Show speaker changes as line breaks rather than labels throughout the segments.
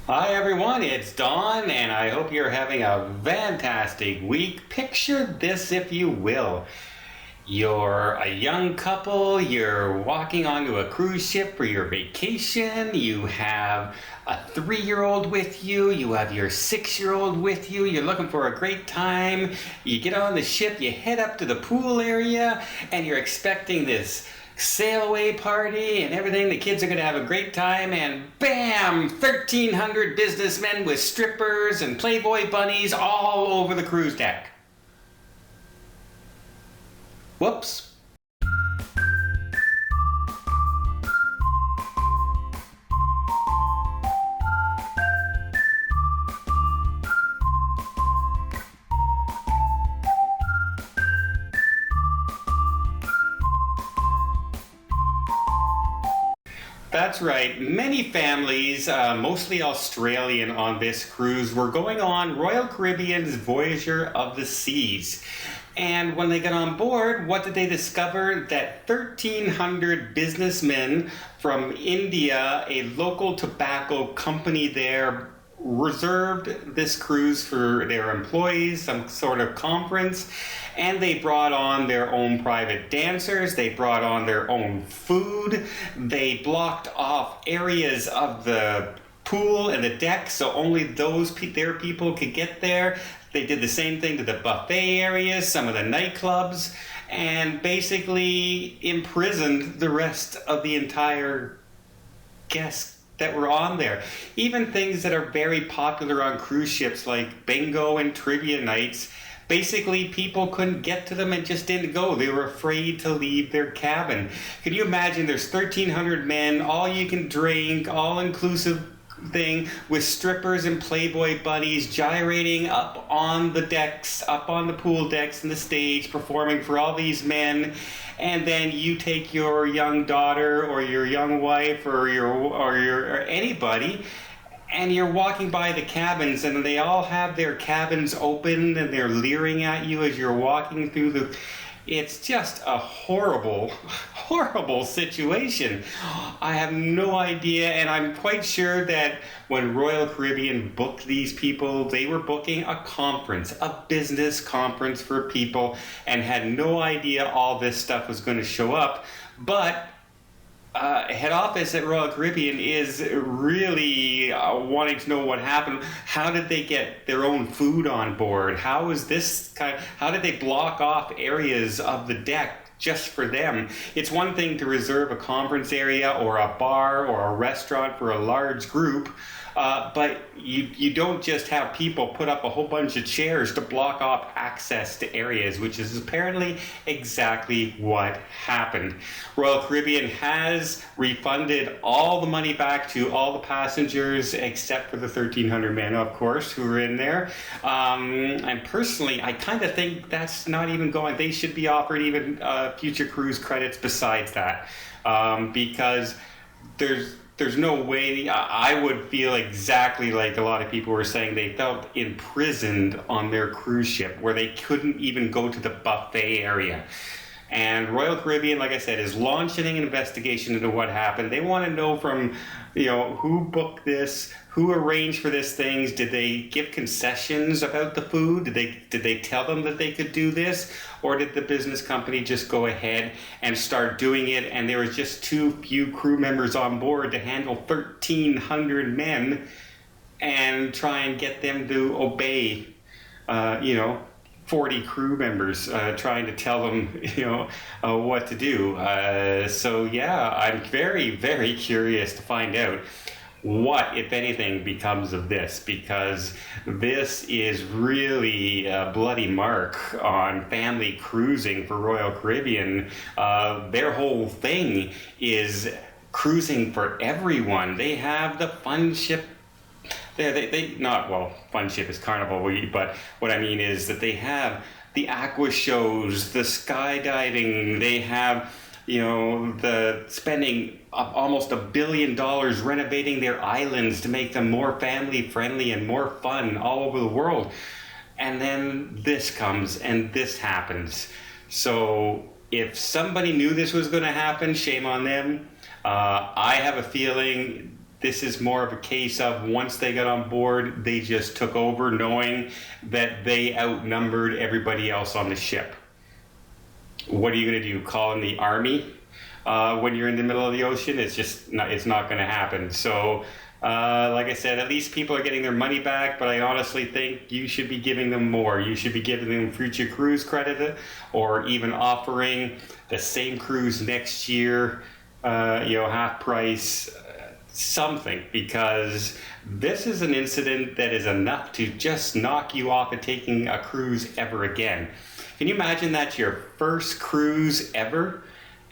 Hi everyone, it's Don, and I hope you're having a fantastic week. Picture this, if you will. You're a young couple, you're walking onto a cruise ship for your vacation, you have a 3 year old with you, you have your 6 year old with you, you're looking for a great time. You get on the ship, you head up to the pool area, and you're expecting this sail away party and everything. The kids are going to have a great time, and bam! 1,300 businessmen with strippers and Playboy bunnies all over the cruise deck. Whoops. That's right. Many families, mostly Australian, on this cruise were going on Royal Caribbean's Voyager of the Seas. And when they got on board, what did they discover? That 1,300 businessmen from India, a local tobacco company there, reserved this cruise for their employees, some sort of conference, and they brought on their own private dancers, they brought on their own food, they blocked off areas of the pool and the deck so only their people could get there. They did the same thing to the buffet areas, some of the nightclubs, and basically imprisoned the rest of the entire guests that were on there. Even things that are very popular on cruise ships like bingo and trivia nights, basically people couldn't get to them and just didn't go. They were afraid to leave their cabin. Can you imagine? There's 1,300 men, all you can drink, all inclusive thing, with strippers and Playboy bunnies gyrating up on the decks, up on the pool decks and the stage, performing for all these men. And then you take your young daughter or your young wife or anybody, and you're walking by the cabins, and they all have their cabins open, and they're leering at you as you're walking through the. It's just a horrible, horrible situation. I have no idea, and I'm quite sure that when Royal Caribbean booked these people, they were booking a conference, a business conference for people, and had no idea all this stuff was going to show up. But head office at Royal Caribbean is really wanting to know what happened. How did they get their own food on board? How did they block off areas of the deck just for them? It's one thing to reserve a conference area or a bar or a restaurant for a large group, but you don't just have people put up a whole bunch of chairs to block off access to areas, which is apparently exactly what happened. Royal Caribbean has refunded all the money back to all the passengers except for the 1,300 men, of course, who were in there. And personally, I kind of think that's not even going. They should be offered even future cruise credits besides that, because there's no way. I would feel exactly like a lot of people were saying. They felt imprisoned on their cruise ship where they couldn't even go to the buffet area. And Royal Caribbean, like I said, is launching an investigation into what happened. They want to know from, who booked this, who arranged for these things. Did they give concessions about the food? Did they tell them that they could do this, or did the business company just go ahead and start doing it? And there was just too few crew members on board to handle 1,300 men and try and get them to obey. 40 crew members trying to tell them, what to do. So yeah, I'm very, very curious to find out what, if anything, becomes of this, because this is really a bloody mark on family cruising for Royal Caribbean. Their whole thing is cruising for everyone. They have the fun ship. They not, well, fun ship is Carnival, but what I mean is that they have the aqua shows, the skydiving. They have, the spending almost $1 billion renovating their islands to make them more family friendly and more fun all over the world. And then this comes and this happens. So if somebody knew this was going to happen, shame on them. I have a feeling this is more of a case of once they got on board, they just took over knowing that they outnumbered everybody else on the ship. What are you going to do? Call in the army when you're in the middle of the ocean? It's not going to happen. So, like I said, at least people are getting their money back, but I honestly think you should be giving them more. You should be giving them future cruise credit, or even offering the same cruise next year, half price, something, because this is an incident that is enough to just knock you off of taking a cruise ever again. Can you imagine that's your first cruise ever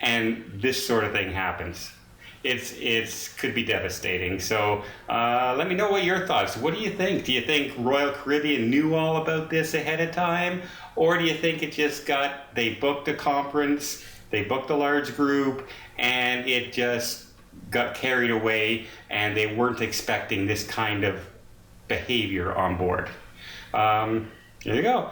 and this sort of thing happens? It's could be devastating. So let me know what your thoughts. What do you think? Do you think Royal Caribbean knew all about this ahead of time? Or do you think it just they booked a conference, they booked a large group, and it just got carried away and they weren't expecting this kind of behavior on board? There you go.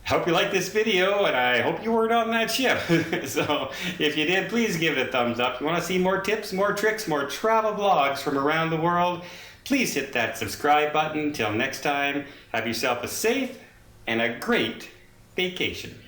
Hope you liked this video, and I hope you weren't on that ship. So if you did, please give it a thumbs up. If you want to see more tips, more tricks, more travel vlogs from around the world, please hit that subscribe button. Till next time, have yourself a safe and a great vacation.